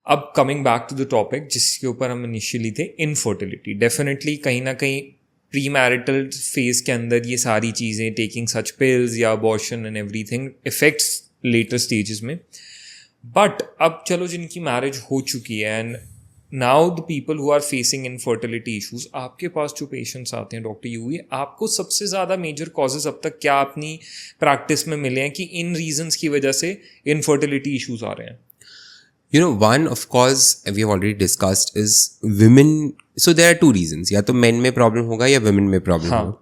अब coming back to the topic जिसके ऊपर हम इनिशियली थे, इनफर्टिलिटी, डेफिनेटली कहीं ना कहीं प्री मैरिटल फेज के अंदर ये सारी चीज़ें, टेकिंग सच पिल्स या abortion and everything effects later stages में. बट अब चलो जिनकी मैरिज हो चुकी है and now the people who are facing infertility issues, आपके पास जो पेशेंट्स आते हैं डॉक्टर यूवी, आपको सबसे ज़्यादा मेजर कॉजेज अब तक क्या अपनी प्रैक्टिस में मिले हैं कि इन रीजंस की वजह से इनफर्टिलिटी इशूज आ रहे हैं? You know, one of course we have already discussed is women. So there are two reasons. या तो men में प्रॉब्लम होगा या women में प्रॉब्लम होगा.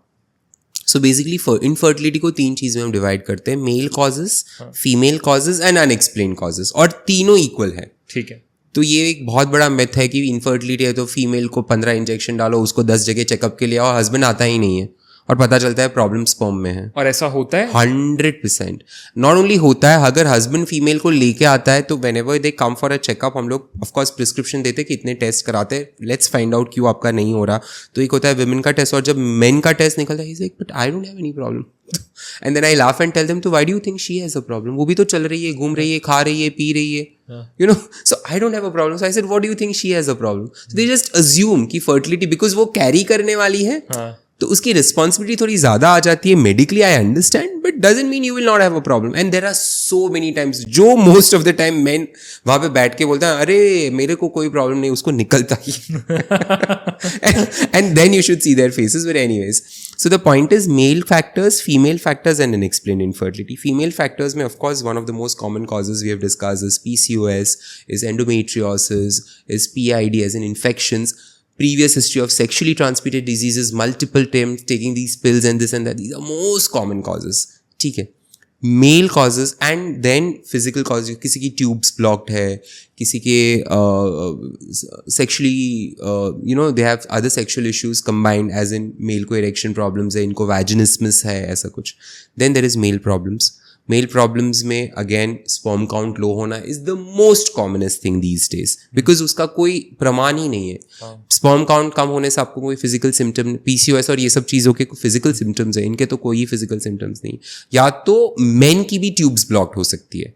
So basically for infertility को तीन चीज में हम डिवाइड करते हैं, male causes, female causes and unexplained causes, और तीनों इक्वल है. ठीक है. तो ये एक बहुत बड़ा मिथ है कि इनफर्टिलिटी है तो फीमेल को 15 इंजेक्शन डालो, उसको 10 जगह चेकअप के लिए आओ, हस्बैंड आता ही नहीं है और पता चलता है प्रॉब्लम स्पर्म में है. और ऐसा होता है 100%. नॉट ओनली होता है, अगर हस्बैंड फीमेल को लेके आता है तो whenever they come for a checkup, हम लोग ऑफ कोर्स प्रिस्क्रिप्शन देते हैं कि इतने टेस्ट कराते हैं, लेट्स फाइंड आउट क्यों आपका नहीं हो रहा. तो एक होता है विमेन का टेस्ट, और जब मेन का टेस्ट निकलता है, like but I don't have any problem. And then I laugh and tell them, तो why do you think she has a problem? वो भी तो चल रही है, घूम रही है, खा रही है, पी रही है, you know. So I don't have a problem. So I said, what do you think she has a problem? So they just assume कि fertility because वो कैरी करने वाली है, तो उसकी रिस्पॉन्सिबिलिटी थोड़ी ज्यादा आ जाती है. Medically I understand, but doesn't mean you will not have a problem. And there are so many times जो most of the time man वहां पे बैठ के बोलते हैं, अरे मेरे को कोई प्रॉब्लम नहीं, उसको निकलता ही. And then you should see their faces. But anyways, so the point is male factors, female factors and unexplained infertility. Female factors में of course one of the most common causes we have discussed is PCOS, is endometriosis, is PID as in infections, previous history of sexually transmitted diseases, multiple times taking these pills and this and that. These are most common causes. ठीक है. Male causes and then physical causes, किसी की tubes blocked है, किसी के sexually you know they have other sexual issues combined, as in male को erection problems है, इनको वैजिनिस्मस है, ऐसा कुछ. Then there is male problems. Male problems में अगेन स्पर्म काउंट लो होना is the most commonest thing these days, because उसका कोई प्रमाण ही नहीं है. स्पर्म काउंट कम होने से आपको कोई फिजिकल सिम्टम, पीसीओएस और ये सब चीज़ों के फिजिकल सिम्टम्स है, इनके तो कोई फिजिकल सिम्टम्स नहीं. या तो मेन की भी ट्यूब्स ब्लॉक्ड हो सकती है,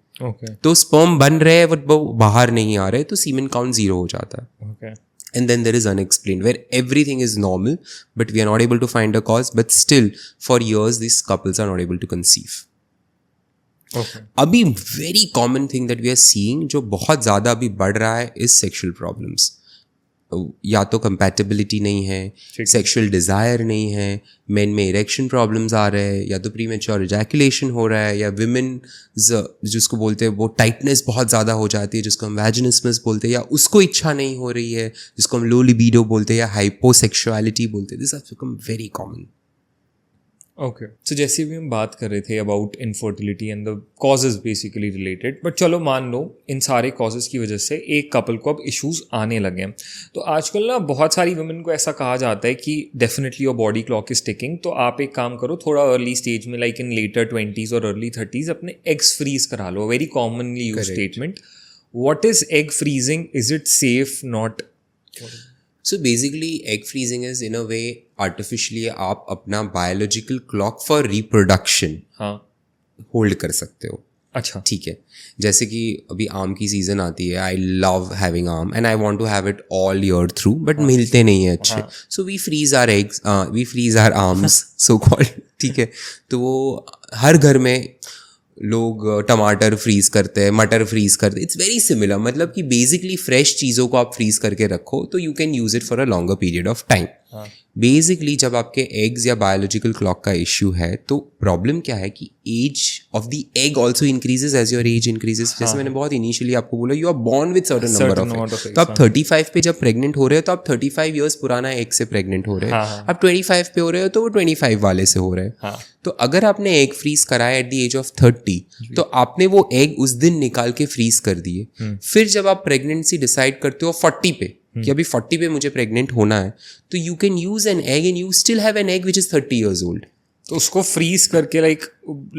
तो स्पर्म बन रहे हैं बट वो बाहर नहीं आ रहे, तो सीमेन काउंट 0 हो जाता है. And then there is unexplained, where everything is normal, but we are not able to find a cause, but still for years these couples are not able to conceive. अभी very common thing that we are seeing, जो बहुत ज़्यादा अभी बढ़ रहा है, is sexual problems. या तो कंपैटिबिलिटी नहीं है, सेक्शुअल डिज़ायर नहीं है, मेन में इरेक्शन प्रॉब्लम्स आ रहे हैं, या तो प्रीमेच्योर इजैकुलेशन हो रहा है, या विमेन जिसको बोलते हैं वो टाइटनेस बहुत ज़्यादा हो जाती है, जिसको हम वैजिनिस्मस बोलते हैं, या उसको इच्छा नहीं हो रही है, जिसको हम लो लिबिडो बोलते हैं या हाइपोसेक्सुअलिटी बोलते हैं. This has become very common. Okay. So जैसे भी हम बात कर रहे थे about infertility and the causes basically related, but चलो मान लो इन सारे कॉजेज की वजह से एक कपल को अब इश्यूज आने लगे हैं. तो आजकल ना बहुत सारी वुमेन को ऐसा कहा जाता है कि definitely your body clock is ticking, तो आप एक काम करो, थोड़ा अर्ली स्टेज में लाइक इन लेटर 20s और अर्ली 30s अपने एग्स फ्रीज करा लो. Very commonly use statement. What is egg freezing? Is it safe? Not? So basically egg freezing is in a way artificially आप अपना biological clock for reproduction hold कर सकते हो. अच्छा, ठीक है. जैसे कि अभी आम की सीजन आती है, I love having aam and I want to have it all year through, but मिलते नहीं है अच्छे, so we freeze our eggs, we freeze our arms so called. ठीक है. तो वो हर घर में लोग टमाटर फ्रीज करते हैं, मटर फ्रीज करते हैं. It's very similar. मतलब कि बेसिकली फ्रेश चीज़ों को आप फ्रीज करके रखो तो you can use it for a longer period of time. Basically जब आपके एग्स या बायोलॉजिकल क्लॉक का इश्यू है, तो प्रॉब्लम क्या है कि age of the egg also increases as your age increases. जैसे मैंने बहुत इनिशियली आपको बोला, you are born with certain number of egg. तो आप 35 पे जब प्रेग्नेंट हो रहे हो तो आप 35 ईयर्स पुराना एग से प्रेग्नेंट हो रहे हैं. आप 25 पे हो रहे हो तो वो 25 वाले से हो रहे हैं. तो अगर आपने एग फ्रीज कराया एट द एज ऑफ 30, तो आपने वो एग उस दिन निकाल के फ्रीज कर दिए. फिर जब आप प्रेगनेंसी डिसाइड करते हो 40 पे कि अभी 40 पे मुझे प्रेग्नेंट होना है, तो you can use an egg and you still have an egg which is 30 years old. तो उसको फ्रीज करके like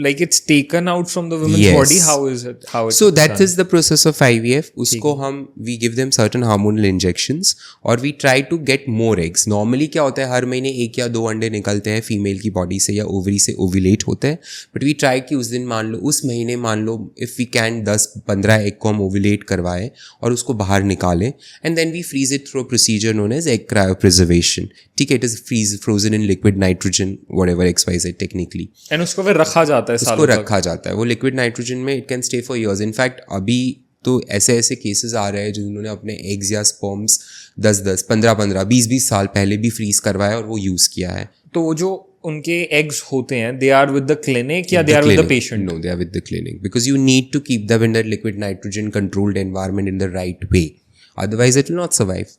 like it's taken out from the woman's Yes. body? How is it? How it's So that done? is the process of IVF. उसको हम we give them certain hormonal injections और we try to get more eggs. Normally क्या होता है, हर महीने 1 या 2 अंडे निकलते हैं फीमेल की बॉडी से या ओवरी से ओव्यूलेट होते हैं. बट वी ट्राई कि उस दिन मान लो, उस महीने मान लो, इफ़ वी कैन 10-15 एग को हम ओव्यूलेट करवाएं और उसको बाहर निकालें, and then we freeze it through procedure known as egg cryopreservation. ठीक है, it is frozen in liquid nitrogen, whatever XYZ technically. And उसको फिर रखा जाता है उसको सालों तक. रखा जाता है, वो लिक्विड नाइट्रोजन में it can stay for years. In fact अभी तो ऐसे ऐसे केसेस आ रहे हैं जिन्होंने अपने एग्स या स्पर्म्स 10-10, 15-15, 20-20 साल पहले भी फ्रीज करवाया और वो यूज़ किया है. तो वो जो उनके एग्स होते हैं, they are with the clinic या they are with the patient? No, they are with the clinic because you need to keep them in the liquid nitrogen controlled environment in the right way. Otherwise, it will not survive.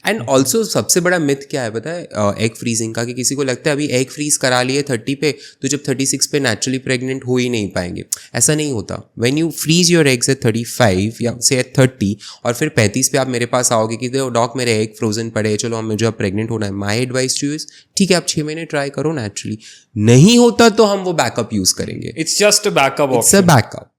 And also सबसे बड़ा myth क्या है पता है egg freezing का, कि किसी को लगता है अभी एग फ्रीज करा लिए 30 पे तो जब 36 पे नेचुरली प्रेग्नेंट हो ही नहीं पाएंगे. ऐसा नहीं होता. When you freeze your eggs at 35 या से एट 30 और फिर 35 पे आप मेरे पास आओगे कि डॉक मेरे एग फ्रोजन पड़े, चलो हम मुझे अब प्रेग्नेंट होना है, my advice to you is ठीक है आप 6 महीने ट्राई करो नेचुरली. नहीं होता तो हम वो बैकअप यूज करेंगे. It's just a backup it's a backup.